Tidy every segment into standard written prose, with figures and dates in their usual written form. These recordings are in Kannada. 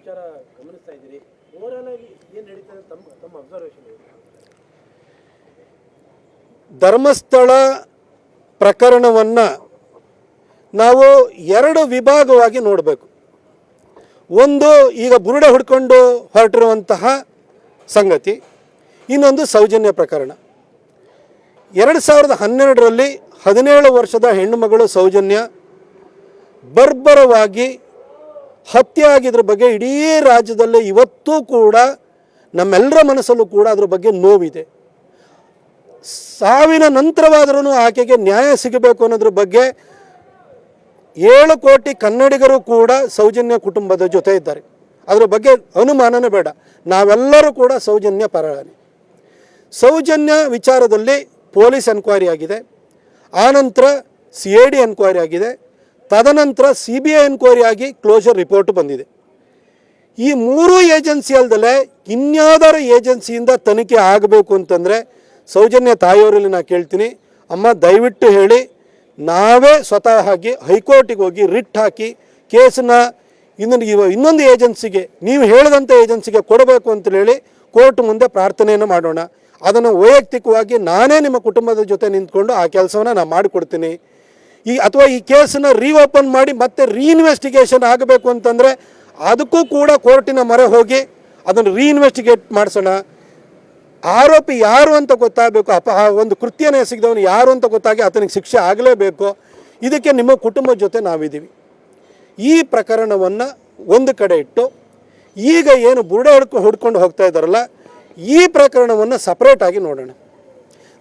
ವಿಚಾರ ಗಮನಿಸ್ತಾ ಇದ್ದೀರಿ. ಓವರಾಲ್ ಆಗಿ ಏನು ನಡೀತದೆ ತಮ್ಮ ಅಬ್ಸರ್ವೇಷನ್? ಧರ್ಮಸ್ಥಳ ಪ್ರಕರಣವನ್ನು ನಾವು ಎರಡು ವಿಭಾಗವಾಗಿ ನೋಡಬೇಕು. ಒಂದು ಈಗ ಬುರುಡೆ ಹುಡ್ಕೊಂಡು ಹೊರಟಿರುವಂತಹ ಸಂಗತಿ, ಇನ್ನೊಂದು ಸೌಜನ್ಯ ಪ್ರಕರಣ. 2012ರಲ್ಲಿ 17 ವರ್ಷದ ಹೆಣ್ಣುಮಗಳು ಸೌಜನ್ಯ ಬರ್ಬರವಾಗಿ ಹತ್ಯೆ ಆಗಿದ್ರ ಬಗ್ಗೆ ಇಡೀ ರಾಜ್ಯದಲ್ಲಿ ಇವತ್ತೂ ಕೂಡ ನಮ್ಮೆಲ್ಲರ ಮನಸ್ಸಲ್ಲೂ ಕೂಡ ಅದ್ರ ಬಗ್ಗೆ ನೋವಿದೆ. ಸಾವಿನ ನಂತರವಾದರೂ ಆಕೆಗೆ ನ್ಯಾಯ ಸಿಗಬೇಕು ಅನ್ನೋದ್ರ ಬಗ್ಗೆ 7 ಕೋಟಿ ಕನ್ನಡಿಗರು ಕೂಡ ಸೌಜನ್ಯ ಕುಟುಂಬದ ಜೊತೆ ಇದ್ದಾರೆ. ಅದ್ರ ಬಗ್ಗೆ ಅನುಮಾನನೇ ಬೇಡ, ನಾವೆಲ್ಲರೂ ಕೂಡ ಸೌಜನ್ಯ ಪರರಾಣಿ. ಸೌಜನ್ಯ ವಿಚಾರದಲ್ಲಿ ಪೊಲೀಸ್ ಎನ್ಕ್ವೈರಿ ಆಗಿದೆ, ಆನಂತರ CID ಎನ್ಕ್ವೈರಿ ಆಗಿದೆ, ತದನಂತರ CBI ಎನ್ಕ್ವೈರಿ ಆಗಿ ಕ್ಲೋಜರ್ ರಿಪೋರ್ಟ್ ಬಂದಿದೆ. ಈ 3 ಏಜೆನ್ಸಿ ಅಲ್ಲದೆ ಇನ್ಯಾವುದಾರು ಏಜೆನ್ಸಿಯಿಂದ ತನಿಖೆ ಆಗಬೇಕು ಅಂತಂದರೆ ಸೌಜನ್ಯ ತಾಯಿಯವರಲ್ಲಿ ನಾನು ಕೇಳ್ತೀನಿ, ಅಮ್ಮ ದಯವಿಟ್ಟು ಹೇಳಿ, ನಾವೇ ಸ್ವತಃ ಆಗಿ ಹೈಕೋರ್ಟಿಗೆ ಹೋಗಿ ರಿಟ್ ಹಾಕಿ ಕೇಸನ್ನ ಇನ್ನೊಂದು ಏಜೆನ್ಸಿಗೆ, ನೀವು ಹೇಳಿದಂಥ ಏಜೆನ್ಸಿಗೆ ಕೊಡಬೇಕು ಅಂತ ಹೇಳಿ ಕೋರ್ಟ್ ಮುಂದೆ ಪ್ರಾರ್ಥನೆಯನ್ನು ಮಾಡೋಣ. ಅದನ್ನು ವೈಯಕ್ತಿಕವಾಗಿ ನಾನೇ ನಿಮ್ಮ ಕುಟುಂಬದ ಜೊತೆ ನಿಂತ್ಕೊಂಡು ಆ ಕೆಲಸವನ್ನು ನಾನು ಮಾಡಿಕೊಡ್ತೀನಿ. ಅಥವಾ ಈ ಕೇಸನ್ನು ರೀಓಪನ್ ಮಾಡಿ ಮತ್ತೆ ರೀಇನ್ವೆಸ್ಟಿಗೇಷನ್ ಆಗಬೇಕು ಅಂತಂದರೆ ಅದಕ್ಕೂ ಕೂಡ ಕೋರ್ಟಿನ ಮೊರೆ ಹೋಗಿ ಅದನ್ನು ರೀಇನ್ವೆಸ್ಟಿಗೇಟ್ ಮಾಡಿಸೋಣ. ಆರೋಪಿ ಯಾರು ಅಂತ ಗೊತ್ತಾಗಬೇಕು, ಒಂದು ಕೃತ್ಯನೇ ಎಸಗಿದವನು ಯಾರು ಅಂತ ಗೊತ್ತಾಗಿ ಆತನಿಗೆ ಶಿಕ್ಷೆ ಆಗಲೇಬೇಕು. ಇದಕ್ಕೆ ನಿಮ್ಮ ಕುಟುಂಬದ ಜೊತೆ ನಾವಿದ್ದೀವಿ. ಈ ಪ್ರಕರಣವನ್ನು ಒಂದು ಕಡೆ ಇಟ್ಟು ಈಗ ಏನು ಬುರುಡೆ ಹುಡ್ಕೊಂಡು ಹೋಗ್ತಾ ಇದ್ದಾರಲ್ಲ, ಈ ಪ್ರಕರಣವನ್ನು ಸಪ್ರೇಟಾಗಿ ನೋಡೋಣ.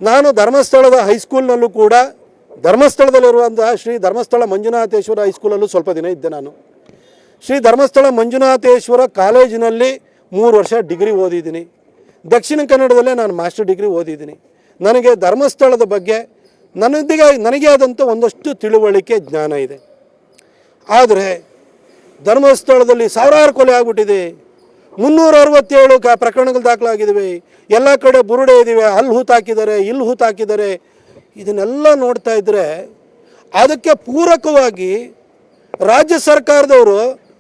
ನಾನು ಧರ್ಮಸ್ಥಳದ ಹೈಸ್ಕೂಲ್ನಲ್ಲೂ ಕೂಡ, ಧರ್ಮಸ್ಥಳದಲ್ಲಿರುವಂತಹ ಶ್ರೀ ಧರ್ಮಸ್ಥಳ ಮಂಜುನಾಥೇಶ್ವರ ಹೈಸ್ಕೂಲಲ್ಲೂ ಸ್ವಲ್ಪ ದಿನ ಇದ್ದೆ. ನಾನು ಶ್ರೀ ಧರ್ಮಸ್ಥಳ ಮಂಜುನಾಥೇಶ್ವರ ಕಾಲೇಜಿನಲ್ಲಿ 3 ವರ್ಷ ಡಿಗ್ರಿ ಓದಿದ್ದೀನಿ. ದಕ್ಷಿಣ ಕನ್ನಡದಲ್ಲೇ ನಾನು ಮಾಸ್ಟರ್ ಡಿಗ್ರಿ ಓದಿದ್ದೀನಿ. ನನಗೆ ಧರ್ಮಸ್ಥಳದ ಬಗ್ಗೆ ನನಗೆ ಆದಂಥ ಒಂದಷ್ಟು ತಿಳುವಳಿಕೆ, ಜ್ಞಾನ ಇದೆ. ಆದರೆ ಧರ್ಮಸ್ಥಳದಲ್ಲಿ ಸಾವಿರಾರು ಕೊಲೆ ಆಗಿಬಿಟ್ಟಿದೆ, 367 ಪ್ರಕರಣಗಳು ದಾಖಲಾಗಿದ್ದಾವೆ, ಎಲ್ಲ ಕಡೆ ಬುರುಡೆ ಇದ್ದೀವಿ, ಅಲ್ಲಿ ಹೂತಾಕಿದ್ದಾರೆ, ಇಲ್ಲಿ ಹೂತಾಕಿದ್ದಾರೆ. ಇದನ್ನೆಲ್ಲ ನೋಡ್ತಾ ಇದ್ದರೆ ಅದಕ್ಕೆ ಪೂರಕವಾಗಿ ರಾಜ್ಯ ಸರ್ಕಾರದವರು,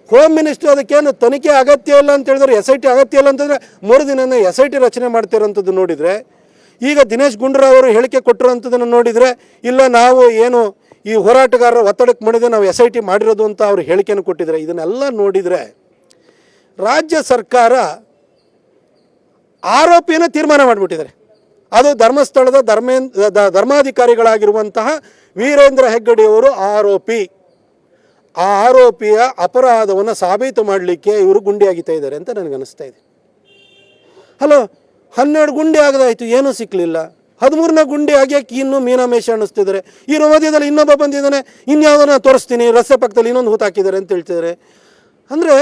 ಹೋಮ್ ಮಿನಿಸ್ಟರ್ ಅದಕ್ಕೇನು ತನಿಖೆ ಅಗತ್ಯ ಇಲ್ಲ ಅಂತ ಹೇಳಿದ್ರೆ, SIT ಅಗತ್ಯ ಇಲ್ಲ ಅಂತಂದರೆ 3 ದಿನನೇ SIT ರಚನೆ ಮಾಡ್ತಿರೋಂಥದ್ದು ನೋಡಿದರೆ, ಈಗ ದಿನೇಶ್ ಗುಂಡೂರಾವ್ ಅವರು ಹೇಳಿಕೆ ಕೊಟ್ಟಿರೋಂಥದ್ದನ್ನು ನೋಡಿದರೆ, ಇಲ್ಲ ನಾವು ಏನು ಈ ಹೋರಾಟಗಾರರ ಒತ್ತಡಕ್ಕೆ ಮಾಡಿದೆ ನಾವು SIT ಮಾಡಿರೋದು ಅಂತ ಅವರು ಹೇಳಿಕೆಯನ್ನು ಕೊಟ್ಟಿದ್ದಾರೆ. ಇದನ್ನೆಲ್ಲ ನೋಡಿದರೆ ರಾಜ್ಯ ಸರ್ಕಾರ ಆರೋಪಿಯನ್ನು ತೀರ್ಮಾನ ಮಾಡಿಬಿಟ್ಟಿದ್ದಾರೆ. ಅದು ಧರ್ಮಸ್ಥಳದ ಧರ್ಮಾಧಿಕಾರಿಗಳಾಗಿರುವಂತಹ ವೀರೇಂದ್ರ ಹೆಗ್ಗಡೆಯವರು ಆರೋಪಿ. ಆ ಆರೋಪಿಯ ಅಪರಾಧವನ್ನು ಸಾಬೀತು ಮಾಡಲಿಕ್ಕೆ ಇವರು ಗುಂಡಿ ಆಗಿತಾ ಇದ್ದಾರೆ ಅಂತ ನನಗನ್ನಿಸ್ತಾ ಇದೆ. ಹಲೋ, 12 ಗುಂಡಿ ಆಗದಾಯಿತು, ಏನೂ ಸಿಕ್ಕಲಿಲ್ಲ. 13ನೇ ಗುಂಡಿ ಆಗ್ಯಾಕೆ ಇನ್ನೂ ಮೀನಾಮೇಷ ಅನ್ನಿಸ್ತಿದ್ದಾರೆ. ಈ ಮಧ್ಯದಲ್ಲಿ ಇನ್ನೊಬ್ಬ ಬಂದಿದ್ದಾನೆ, ಇನ್ಯಾವುದನ್ನ ತೋರಿಸ್ತೀನಿ, ರಸ್ತೆ ಪಕ್ಕದಲ್ಲಿ ಇನ್ನೊಂದು ಹೂತಾಕಿದ್ದಾರೆ ಅಂತ ಹೇಳ್ತಿದ್ದಾರೆ. ಅಂದರೆ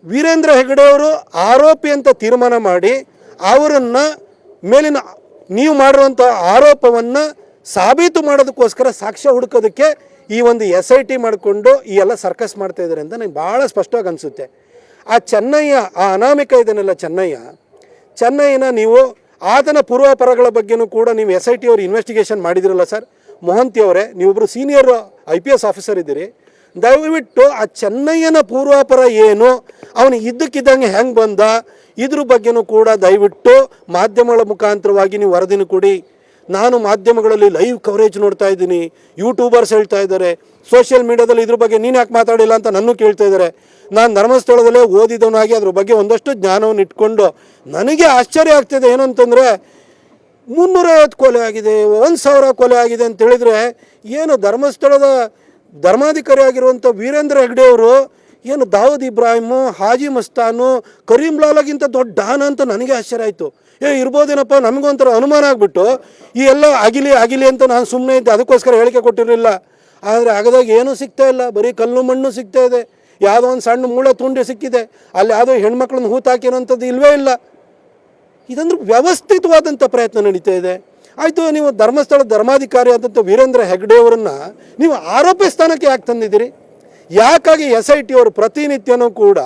ವೀರೇಂದ್ರ ಹೆಗ್ಗಡೆಯವರು ಆರೋಪಿ ಅಂತ ತೀರ್ಮಾನ ಮಾಡಿ ಅವರನ್ನು ಮೇಲಿನ ನೀವು ಮಾಡಿರುವಂಥ ಆರೋಪವನ್ನು ಸಾಬೀತು ಮಾಡೋದಕ್ಕೋಸ್ಕರ ಸಾಕ್ಷ್ಯ ಹುಡುಕೋದಕ್ಕೆ ಈ ಒಂದು SIT ಮಾಡಿಕೊಂಡು ಈ ಎಲ್ಲ ಸರ್ಕಸ್ ಮಾಡ್ತಾ ಇದ್ದಾರೆ ಅಂತ ನನಗೆ ಭಾಳ ಸ್ಪಷ್ಟವಾಗಿ ಅನಿಸುತ್ತೆ. ಆ ಚೆನ್ನಯ್ಯ, ಆ ಅನಾಮಿಕ ಇದನ್ನೆಲ್ಲ ಚೆನ್ನಯ್ಯನ ನೀವು ಆತನ ಪೂರ್ವಾಪರಗಳ ಬಗ್ಗೆನೂ ಕೂಡ ನೀವು SIT ಅವರು ಇನ್ವೆಸ್ಟಿಗೇಷನ್ ಮಾಡಿದಿರಲ್ಲ ಸರ್. ಮೊಹಂತಿ ಅವರೇ, ನೀವೊಬ್ಬರು ಸೀನಿಯರ್ IPS ಆಫೀಸರ್ ಇದ್ದೀರಿ, ದಯವಿಟ್ಟು ಆ ಚೆನ್ನಯ್ಯನ ಪೂರ್ವಾಪರ ಏನು, ಅವನು ಇದ್ದಕ್ಕಿದ್ದಂಗೆ ಹೆಂಗೆ ಬಂದ, ಇದ್ರ ಬಗ್ಗೆನೂ ಕೂಡ ದಯವಿಟ್ಟು ಮಾಧ್ಯಮಗಳ ಮುಖಾಂತರವಾಗಿ ನೀವು ವರದಿನ ಕೊಡಿ. ನಾನು ಮಾಧ್ಯಮಗಳಲ್ಲಿ ಲೈವ್ ಕವರೇಜ್ ನೋಡ್ತಾ ಇದ್ದೀನಿ, ಯೂಟ್ಯೂಬರ್ಸ್ ಹೇಳ್ತಾ ಇದ್ದಾರೆ, ಸೋಷಿಯಲ್ ಮೀಡಿಯಾದಲ್ಲಿ ಇದ್ರ ಬಗ್ಗೆ ನೀನು ಯಾಕೆ ಮಾತಾಡಿಲ್ಲ ಅಂತ ನನ್ನೂ ಕೇಳ್ತಾ ಇದ್ದಾರೆ. ನಾನು ಧರ್ಮಸ್ಥಳದಲ್ಲೇ ಓದಿದವನಾಗಿ ಅದ್ರ ಬಗ್ಗೆ ಒಂದಷ್ಟು ಜ್ಞಾನವನ್ನು ಇಟ್ಕೊಂಡು ನನಗೆ ಆಶ್ಚರ್ಯ ಆಗ್ತಿದೆ. ಏನು ಅಂತಂದರೆ 350 ಕೊಲೆ ಆಗಿದೆ, 1000 ಕೊಲೆ ಆಗಿದೆ ಅಂತ ಹೇಳಿದರೆ, ಏನು ಧರ್ಮಸ್ಥಳದ ಧರ್ಮಾಧಿಕಾರಿ ಆಗಿರುವಂಥ ವೀರೇಂದ್ರ ಹೆಗ್ಗಡೆಯವರು ಏನು ದಾವೂದ್ ಇಬ್ರಾಹಿಮು, ಹಾಜಿ ಮಸ್ತಾನು, ಕರೀಂ ಲಾಲಾಗಿಂತ ದೊಡ್ಡ ಡಾನ ಅಂತ ನನಗೆ ಆಶ್ಚರ್ಯ ಆಯಿತು. ಇರ್ಬೋದೇನಪ್ಪ, ನಮಗೊಂಥರ ಅನುಮಾನ ಆಗಿಬಿಟ್ಟು ಈ ಎಲ್ಲ ಆಗಿಲಿ ಅಂತ ನಾನು ಸುಮ್ಮನೆ ಇದ್ದೆ, ಅದಕ್ಕೋಸ್ಕರ ಹೇಳಿಕೆ ಕೊಟ್ಟಿರಲಿಲ್ಲ. ಆದರೆ ಆಗದಾಗ ಏನೂ ಸಿಗ್ತಾ ಇಲ್ಲ, ಬರೀ ಕಲ್ಲು ಮಣ್ಣು ಸಿಗ್ತಾ ಇದೆ. ಯಾವುದೋ ಒಂದು ಸಣ್ಣ ಮೂಳೆ ತುಂಡಿ ಸಿಕ್ಕಿದೆ, ಅಲ್ಲಿ ಯಾವುದೋ ಹೆಣ್ಮಕ್ಳನ್ನ ಹೂತಾಕಿರೋಂಥದ್ದು ಇಲ್ಲವೇ ಇಲ್ಲ. ಇದಂದ್ರೆ ವ್ಯವಸ್ಥಿತವಾದಂಥ ಪ್ರಯತ್ನ ನಡೀತಾ ಇದೆ. ಆಯಿತು, ನೀವು ಧರ್ಮಸ್ಥಳ ಧರ್ಮಾಧಿಕಾರಿ ಆದಂಥ ವೀರೇಂದ್ರ ಹೆಗ್ಗಡೆಯವರನ್ನು ನೀವು ಆರೋಪಿ ಸ್ಥಾನಕ್ಕೆ ಯಾಕೆ ತಂದಿದ್ದೀರಿ? ಯಾಕಾಗಿ SIT ಅವರು ಪ್ರತಿನಿತ್ಯನೂ ಕೂಡ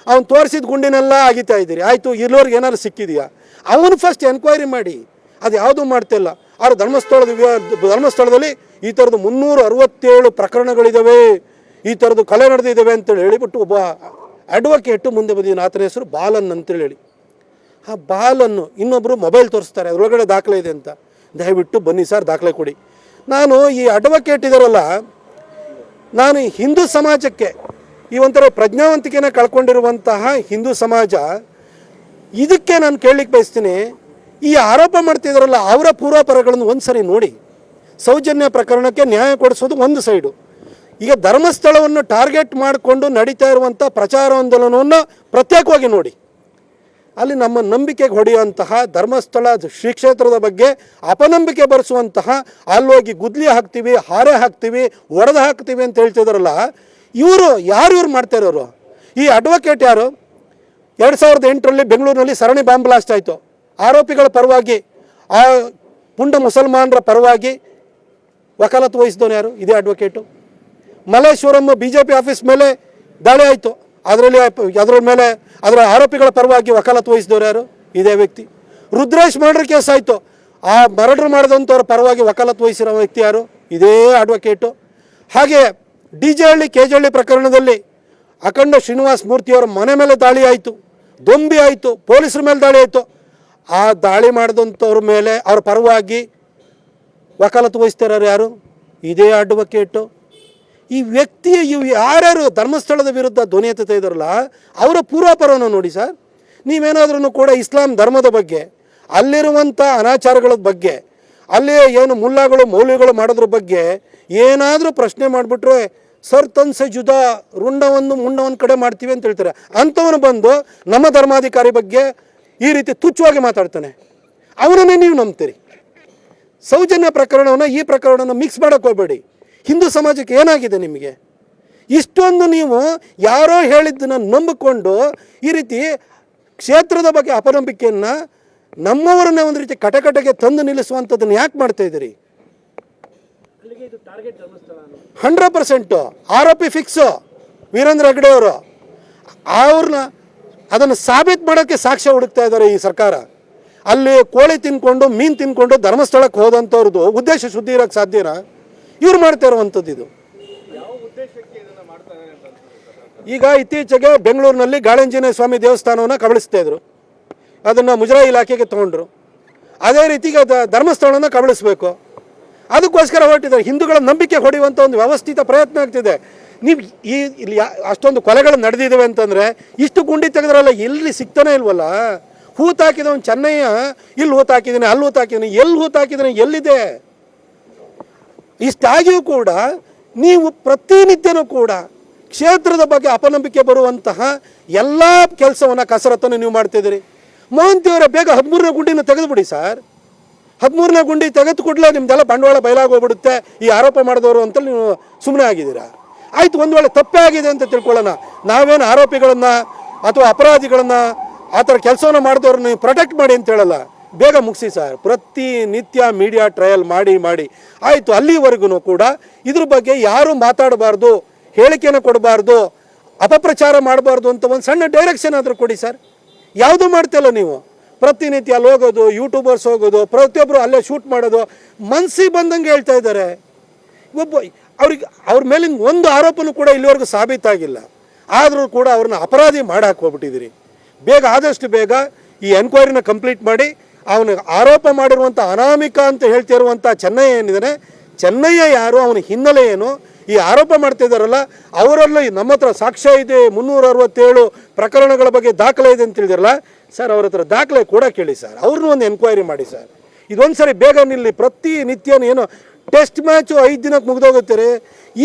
ಅವನು ತೋರಿಸಿದ ಗುಂಡಿನೆಲ್ಲ ಆಗಿತಾ ಇದ್ದೀರಿ? ಆಯಿತು, ಇಲ್ಲಿವರೆಗೆ ಏನಾದ್ರು ಸಿಕ್ಕಿದೆಯಾ? ಅವನು ಫಸ್ಟ್ ಎನ್ಕ್ವೈರಿ ಮಾಡಿ. ಅದು ಯಾವುದೂ ಮಾಡ್ತಿಲ್ಲ. ಆದ್ರೆ ಧರ್ಮಸ್ಥಳದಲ್ಲಿ ಈ ಥರದ್ದು 367 ಪ್ರಕರಣಗಳಿದ್ದಾವೆ, ಈ ಥರದ್ದು ಕೊಲೆ ನಡೆದಿದ್ದಾವೆ ಅಂತೇಳಿ ಹೇಳಿಬಿಟ್ಟು ಒಬ್ಬ ಅಡ್ವೊಕೇಟು ಮುಂದೆ ಬಂದಿದ್ದಾನೆ, ಆತನ ಹೆಸರು ಬಾಲನ್ ಅಂತೇಳಿ ಹೇಳಿ. ಆ ಬಾಲನ್ನು ಇನ್ನೊಬ್ಬರು ಮೊಬೈಲ್ ತೋರಿಸ್ತಾರೆ, ಅದರೊಳಗಡೆ ದಾಖಲೆ ಇದೆ ಅಂತ. ದಯವಿಟ್ಟು ಬನ್ನಿ ಸರ್, ದಾಖಲೆ ಕೊಡಿ. ನಾನು ಈ ಅಡ್ವೊಕೇಟ್ ಇದಾರಲ್ಲ, ನಾನು ಹಿಂದೂ ಸಮಾಜಕ್ಕೆ ಈ ಒಂಥರ ಪ್ರಜ್ಞಾವಂತಿಕೆನ ಕಳ್ಕೊಂಡಿರುವಂತಹ ಹಿಂದೂ ಸಮಾಜ, ಇದಕ್ಕೆ ನಾನು ಕೇಳಲಿಕ್ಕೆ ಬಯಸ್ತೀನಿ, ಈ ಆರೋಪ ಮಾಡ್ತಿದ್ದಾರಲ್ಲ ಅವರ ಪೂರ್ವಾಪರಗಳನ್ನು ಒಂದು ಸರಿ ನೋಡಿ. ಸೌಜನ್ಯ ಪ್ರಕರಣಕ್ಕೆ ನ್ಯಾಯ ಕೊಡಿಸೋದು ಒಂದು ಸೈಡು, ಈಗ ಧರ್ಮಸ್ಥಳವನ್ನು ಟಾರ್ಗೆಟ್ ಮಾಡಿಕೊಂಡು ನಡೀತಾ ಇರುವಂಥ ಪ್ರಚಾರಾಂದೋಲನವನ್ನು ಪ್ರತ್ಯೇಕವಾಗಿ ನೋಡಿ. ಅಲ್ಲಿ ನಮ್ಮ ನಂಬಿಕೆಗೆ ಹೊಡೆಯುವಂತಹ ಧರ್ಮಸ್ಥಳ ಶ್ರೀ ಕ್ಷೇತ್ರದ ಬಗ್ಗೆ ಅಪನಂಬಿಕೆ ಬರೆಸುವಂತಹ, ಅಲ್ಲೋಗಿ ಗುದ್ಲಿ ಹಾಕ್ತೀವಿ, ಹಾರೆ ಹಾಕ್ತೀವಿ, ಒಡೆದು ಹಾಕ್ತೀವಿ ಅಂತ ಹೇಳ್ತಿದಾರಲ್ಲ, ಇವರು ಯಾರು ಮಾಡ್ತಾ ಇರೋರು? ಈ ಅಡ್ವೊಕೇಟ್ ಯಾರು? 2008ರಲ್ಲಿ ಬೆಂಗಳೂರಿನಲ್ಲಿ ಸರಣಿ ಬಾಂಬ್ ಬ್ಲಾಸ್ಟ್ ಆಯಿತು. ಆರೋಪಿಗಳ ಪರವಾಗಿ, ಆ ಪುಂಡ ಮುಸಲ್ಮಾನರ ಪರವಾಗಿ ವಕಾಲತ್ತು ವಹಿಸಿದವನು ಯಾರು? ಇದೇ ಅಡ್ವೊಕೇಟು. ಮಲ್ಲೇಶ್ವರಂ BJP ಆಫೀಸ್ ಮೇಲೆ ದಾಳಿ ಆಯಿತು, ಅದರ ಮೇಲೆ ಅದರ ಆರೋಪಿಗಳ ಪರವಾಗಿ ವಕಾಲತ್ತು ವಹಿಸಿದವರು ಯಾರು? ಇದೇ ವ್ಯಕ್ತಿ. ರುದ್ರೇಶ್ ಮರ್ಡರ್ ಕೇಸ್ ಆಯಿತು, ಆ ಮರ್ಡರ್ ಮಾಡಿದಂಥವ್ರ ಪರವಾಗಿ ವಕಾಲತ್ತು ವಹಿಸಿರೋ ವ್ಯಕ್ತಿ ಯಾರು? ಇದೇ ಅಡ್ವೊಕೇಟು. ಹಾಗೆ DJ ಹಳ್ಳಿ KJ ಹಳ್ಳಿ ಪ್ರಕರಣದಲ್ಲಿ ಅಖಂಡ ಶ್ರೀನಿವಾಸ ಮೂರ್ತಿಯವರ ಮನೆ ಮೇಲೆ ದಾಳಿ ಆಯಿತು, ದೊಂಬಿ ಆಯಿತು, ಪೊಲೀಸರ ಮೇಲೆ ದಾಳಿ ಆಯಿತು. ಆ ದಾಳಿ ಮಾಡಿದಂಥವ್ರ ಮೇಲೆ ಅವ್ರ ಪರವಾಗಿ ವಕಾಲತ್ತು ವಹಿಸ್ತಾರ ಯಾರು? ಇದೇ ಅಡ್ವೊಕೇಟು. ಈ ವ್ಯಕ್ತಿಯ ಇವು ಯಾರ್ಯಾರು ಧರ್ಮಸ್ಥಳದ ವಿರುದ್ಧ ಧ್ವನಿ ಎತ್ತುತ್ತಾ ಇದ್ದಾರಲ್ಲ, ಅವರ ಪೂರ್ವಾಪರವನ್ನು ನೋಡಿ ಸರ್. ನೀವೇನಾದ್ರೂ ಕೂಡ ಇಸ್ಲಾಂ ಧರ್ಮದ ಬಗ್ಗೆ, ಅಲ್ಲಿರುವಂಥ ಅನಾಚಾರಗಳ ಬಗ್ಗೆ, ಅಲ್ಲಿ ಏನು ಮುಲ್ಲಾಗಳು ಮೌಲ್ಯಗಳು ಮಾಡೋದ್ರ ಬಗ್ಗೆ ಏನಾದರೂ ಪ್ರಶ್ನೆ ಮಾಡಿಬಿಟ್ರೆ ಸರ್ ತನ್ಸೆ ಜುದಾ, ರುಂಡವನ್ನು ಮುಂಡವನ್ನು ಕಡೆ ಮಾಡ್ತೀವಿ ಅಂತ ಹೇಳ್ತಾರೆ. ಅಂಥವನು ಬಂದು ನಮ್ಮ ಧರ್ಮಾಧಿಕಾರಿ ಬಗ್ಗೆ ಈ ರೀತಿ ತುಚ್ಛವಾಗಿ ಮಾತಾಡ್ತಾನೆ, ಅವನನ್ನೇ ನೀವು ನಂಬ್ತೀರಿ. ಸೌಜನ್ಯ ಪ್ರಕರಣವನ್ನು ಈ ಪ್ರಕರಣವನ್ನು ಮಿಕ್ಸ್ ಮಾಡೋಕ್ಕೆ ಹೋಗಬೇಡಿ. ಹಿಂದೂ ಸಮಾಜಕ್ಕೆ ಏನಾಗಿದೆ ನಿಮಗೆ? ಇಷ್ಟೊಂದು ನೀವು ಯಾರೋ ಹೇಳಿದ್ದನ್ನು ನಂಬಿಕೊಂಡು ಈ ರೀತಿ ಕ್ಷೇತ್ರದ ಬಗ್ಗೆ ಅಪನಂಬಿಕೆಯನ್ನು ನಮ್ಮವರನ್ನೇ ಒಂದು ರೀತಿ ಕಟಕಟಗೆ ತಂದು ನಿಲ್ಲಿಸುವಂಥದ್ದನ್ನು ಯಾಕೆ ಮಾಡ್ತಾ ಇದ್ದೀರಿ? 100% ಆರೋಪಿ ಫಿಕ್ಸು ವೀರೇಂದ್ರ ಹೆಗ್ಗಡೆ ಅವರು. ಅವ್ರನ್ನ ಅದನ್ನು ಸಾಬೀತು ಮಾಡೋಕ್ಕೆ ಸಾಕ್ಷ್ಯ ಹುಡುಕ್ತಾ ಇದ್ದಾರೆ ಈ ಸರ್ಕಾರ. ಅಲ್ಲಿ ಕೋಳಿ ತಿನ್ಕೊಂಡು ಮೀನು ತಿನ್ಕೊಂಡು ಧರ್ಮಸ್ಥಳಕ್ಕೆ ಹೋದಂಥವ್ರದ್ದು ಉದ್ದೇಶ ಶುದ್ಧಿ ಇರೋಕ್ಕೆ ಸಾಧ್ಯನಾ? ಇವ್ರು ಮಾಡ್ತಾ ಇರುವಂಥದ್ದು ಇದು. ಈಗ ಇತ್ತೀಚೆಗೆ ಬೆಂಗಳೂರಿನಲ್ಲಿ ಗಾಳಂಜನೇಯ ಸ್ವಾಮಿ ದೇವಸ್ಥಾನವನ್ನು ಕಬಳಿಸ್ತಾ ಇದ್ರು, ಅದನ್ನು ಮುಜರಾಯಿ ಇಲಾಖೆಗೆ ತೊಗೊಂಡ್ರು. ಅದೇ ರೀತಿ ಈಗ ಧರ್ಮಸ್ಥಳವನ್ನು ಕಬಳಿಸ್ಬೇಕು, ಅದಕ್ಕೋಸ್ಕರ ಹೊರಟಿದ್ದಾರೆ. ಹಿಂದೂಗಳ ನಂಬಿಕೆ ಹೊಡೆಯುವಂಥ ಒಂದು ವ್ಯವಸ್ಥಿತ ಪ್ರಯತ್ನ ಆಗ್ತಿದೆ. ನೀವು ಇಲ್ಲಿ ಅಷ್ಟೊಂದು ಕೊಲೆಗಳು ನಡೆದಿದ್ದಾವೆ ಅಂತಂದರೆ ಇಷ್ಟು ಗುಂಡಿ ತೆಗೆದ್ರಲ್ಲ, ಎಲ್ಲಿ ಸಿಗ್ತಾನೆ ಇಲ್ವಲ್ಲ. ಹೂತಾಕಿದವನು ಚೆನ್ನಯ್ಯ ಇಲ್ಲಿ ಹೂತಾಕಿದ್ದೀನಿ, ಅಲ್ಲಿ ಹೂತಾಕಿದ್ದೀನಿ, ಎಲ್ಲಿ ಹೂತಾಕಿದ್ದೀನಿ, ಎಲ್ಲಿದೆ? ಇಷ್ಟಾಗಿಯೂ ಕೂಡ ನೀವು ಪ್ರತಿನಿತ್ಯನೂ ಕೂಡ ಕ್ಷೇತ್ರದ ಬಗ್ಗೆ ಅಪನಂಬಿಕೆ ಬರುವಂತಹ ಎಲ್ಲ ಕೆಲಸವನ್ನು ಕಸರತ್ತನ್ನು ನೀವು ಮಾಡ್ತಿದ್ದೀರಿ. ಮೋಹಂತಿಯವರೇ, ಬೇಗ 13ನೇ ಗುಂಡಿನ ತೆಗೆದುಬಿಡಿ ಸರ್. 13ನೇ ಗುಂಡಿ ತೆಗೆದು ಕೂಡಲೇ ನಿಮ್ದೆಲ್ಲ ಬಂಡವಾಳ ಬಯಲಾಗೋಗ್ಬಿಡುತ್ತೆ ಈ ಆರೋಪ ಮಾಡಿದವರು ಅಂತ ನೀವು ಸುಮ್ಮನೆ ಆಗಿದ್ದೀರಾ. ಆಯಿತು, ಒಂದು ವೇಳೆ ತಪ್ಪೇ ಆಗಿದೆ ಅಂತ ತಿಳ್ಕೊಳ್ಳೋಣ. ನಾವೇನು ಆರೋಪಿಗಳನ್ನು ಅಥವಾ ಅಪರಾಧಿಗಳನ್ನು ಆ ಥರ ಕೆಲಸವನ್ನು ಮಾಡಿದವ್ರನ್ನ ನೀವು ಪ್ರೊಟೆಕ್ಟ್ ಮಾಡಿ ಅಂತ ಹೇಳಲ್ಲ. ಬೇಗ ಮುಗಿಸಿ ಸರ್. ಪ್ರತಿನಿತ್ಯ ಮೀಡಿಯಾ ಟ್ರಯಲ್ ಮಾಡಿ ಆಯಿತು, ಅಲ್ಲಿವರೆಗೂ ಕೂಡ ಇದ್ರ ಬಗ್ಗೆ ಯಾರೂ ಮಾತಾಡಬಾರ್ದು, ಹೇಳಿಕೆಯನ್ನು ಕೊಡಬಾರ್ದು, ಅಪಪ್ರಚಾರ ಮಾಡಬಾರ್ದು ಅಂತ ಒಂದು ಸಣ್ಣ ಡೈರೆಕ್ಷನ್ ಆದರೂ ಕೊಡಿ ಸರ್. ಯಾವುದೂ ಮಾಡ್ತಿಲ್ಲ ನೀವು. ಪ್ರತಿನಿತ್ಯ ಅಲ್ಲಿ ಹೋಗೋದು, ಯೂಟ್ಯೂಬರ್ಸ್ ಹೋಗೋದು, ಪ್ರತಿಯೊಬ್ಬರು ಅಲ್ಲೇ ಶೂಟ್ ಮಾಡೋದು, ಮನಸ್ಸಿಗೆ ಬಂದಂಗೆ ಹೇಳ್ತಾ ಇದ್ದಾರೆ. ಅವ್ರ ಮೇಲಿನ ಒಂದು ಆರೋಪನೂ ಕೂಡ ಇಲ್ಲಿವರೆಗೂ ಸಾಬೀತಾಗಿಲ್ಲ. ಆದರೂ ಕೂಡ ಅವ್ರನ್ನ ಅಪರಾಧಿ ಮಾಡಾಕ್ ಹೋಗ್ಬಿಟ್ಟಿದ್ದೀರಿ. ಬೇಗ ಆದಷ್ಟು ಬೇಗ ಈ ಎನ್ಕ್ವೈರಿನ ಕಂಪ್ಲೀಟ್ ಮಾಡಿ ಅವನು ಆರೋಪ ಮಾಡಿರುವಂಥ ಅನಾಮಿಕ ಅಂತ ಹೇಳ್ತಿರುವಂಥ ಚೆನ್ನಯ್ಯ ಏನಿದ್ದಾನೆ, ಚೆನ್ನಯ್ಯ ಯಾರು, ಅವನ ಹಿನ್ನೆಲೆ ಏನು, ಈ ಆರೋಪ ಮಾಡ್ತಿದ್ದಾರಲ್ಲ ಅವರಲ್ಲಿ ನಮ್ಮ ಹತ್ರ ಸಾಕ್ಷ್ಯ ಇದೆ, 367 ಪ್ರಕರಣಗಳ ಬಗ್ಗೆ ದಾಖಲೆ ಇದೆ ಅಂತ ಹೇಳಿದಿರಲ್ಲ ಸರ್, ಅವ್ರ ಹತ್ರ ದಾಖಲೆ ಕೂಡ ಕೇಳಿ ಸರ್. ಅವ್ರನ್ನೂ ಒಂದು ಎನ್ಕ್ವೈರಿ ಮಾಡಿ ಸರ್. ಇದೊಂದು ಸರಿ ಬೇಗ ನಿಲ್ಲಿ. ಪ್ರತಿನಿತ್ಯನೂ ಏನೋ ಟೆಸ್ಟ್ ಮ್ಯಾಚು 5 ದಿನಕ್ಕೆ ಮುಗಿದೋಗುತ್ತೀರಿ.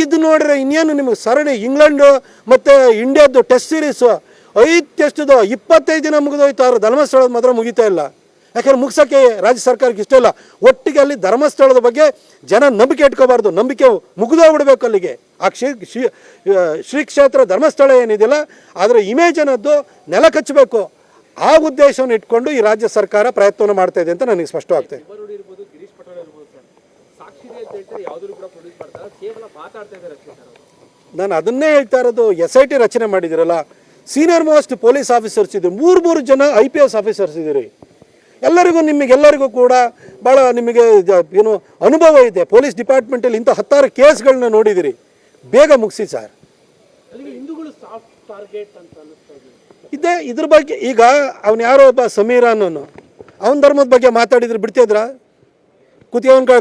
ಇದು ನೋಡ್ರೆ ಇನ್ನೇನು ನಿಮಗೆ ಸರಣಿ ಇಂಗ್ಲೆಂಡು ಮತ್ತು ಇಂಡಿಯಾದ್ದು ಟೆಸ್ಟ್ ಸೀರೀಸು 5 ಟೆಸ್ಟ್ದು 25 ದಿನ ಮುಗಿದೋಯ್ತು. ಅವ್ರು ಧರ್ಮಸ್ಥಳದ ಮಾತ್ರ ಮುಗಿತಾ ಇಲ್ಲ. ಯಾಕಂದ್ರೆ ಮುಗಿಸೋಕ್ಕೆ ರಾಜ್ಯ ಸರ್ಕಾರಕ್ಕೆ ಇಷ್ಟ ಇಲ್ಲ. ಒಟ್ಟಿಗೆ ಅಲ್ಲಿ ಧರ್ಮಸ್ಥಳದ ಬಗ್ಗೆ ಜನ ನಂಬಿಕೆ ಇಟ್ಕೋಬಾರ್ದು, ನಂಬಿಕೆ ಮುಗಿದೋಗ್ಬಿಡ್ಬೇಕು ಅಲ್ಲಿಗೆ. ಆ ಶ್ರೀ ಕ್ಷೇತ್ರ ಧರ್ಮಸ್ಥಳ ಏನಿದೆಯಲ್ಲ ಅದರ ಇಮೇಜ್ ಅನ್ನೋದು ನೆಲ ಕಚ್ಚಬೇಕು. ಆ ಉದ್ದೇಶವನ್ನು ಇಟ್ಕೊಂಡು ಈ ರಾಜ್ಯ ಸರ್ಕಾರ ಪ್ರಯತ್ನವನ್ನು ಮಾಡ್ತಾ ಇದೆ ಅಂತ ನನಗೆ ಸ್ಪಷ್ಟವಾಗ್ತದೆ. ನಾನು ಅದನ್ನೇ ಹೇಳ್ತಾ ಇರೋದು. SIT ರಚನೆ ಮಾಡಿದಿರಲ್ಲ, ಸೀನಿಯರ್ ಮೋಸ್ಟ್ ಪೊಲೀಸ್ ಆಫೀಸರ್ಸ್ ಇದ್ರು, 3 ಜನ IPS ಆಫೀಸರ್ಸ್ ಇದ್ದೀರಿ. ನಿಮಗೆಲ್ಲರಿಗೂ ಕೂಡ ಭಾಳ ನಿಮಗೆ ಏನು ಅನುಭವ ಇದೆ. ಪೊಲೀಸ್ ಡಿಪಾರ್ಟ್ಮೆಂಟಲ್ಲಿ ಇಂಥ 16 ಕೇಸ್ಗಳನ್ನ ನೋಡಿದಿರಿ. ಬೇಗ ಮುಗಿಸಿ ಸರ್. ಟಾರ್ಗೆಟ್ ಅಂತ ಅನ್ನಿಸ್ತಾ ಇದೆ. ಇದ್ರ ಬಗ್ಗೆ ಈಗ ಅವನು ಯಾರೋ ಒಬ್ಬ ಸಮೀರ ಅನ್ನೋನು ಅವನ ಧರ್ಮದ ಬಗ್ಗೆ ಮಾತಾಡಿದ್ರೆ ಬಿಡ್ತಿದ್ರ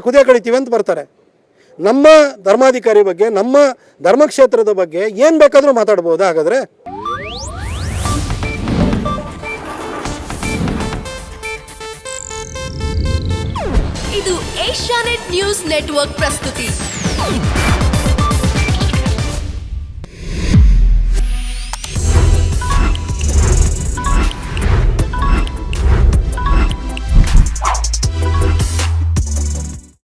ಕುದಿಯ ಕಳಿತೀವಿ ಅಂತ ಬರ್ತಾರೆ. ನಮ್ಮ ಧರ್ಮಾಧಿಕಾರಿ ಬಗ್ಗೆ, ನಮ್ಮ ಧರ್ಮಕ್ಷೇತ್ರದ ಬಗ್ಗೆ ಏನು ಬೇಕಾದರೂ ಮಾತಾಡ್ಬೋದಾ ಹಾಗಾದರೆ? ಇದು ಏಷ್ಯಾನೆಟ್ ನ್ಯೂಸ್ ನೆಟ್ವರ್ಕ್ ಪ್ರಸ್ತುತಿ.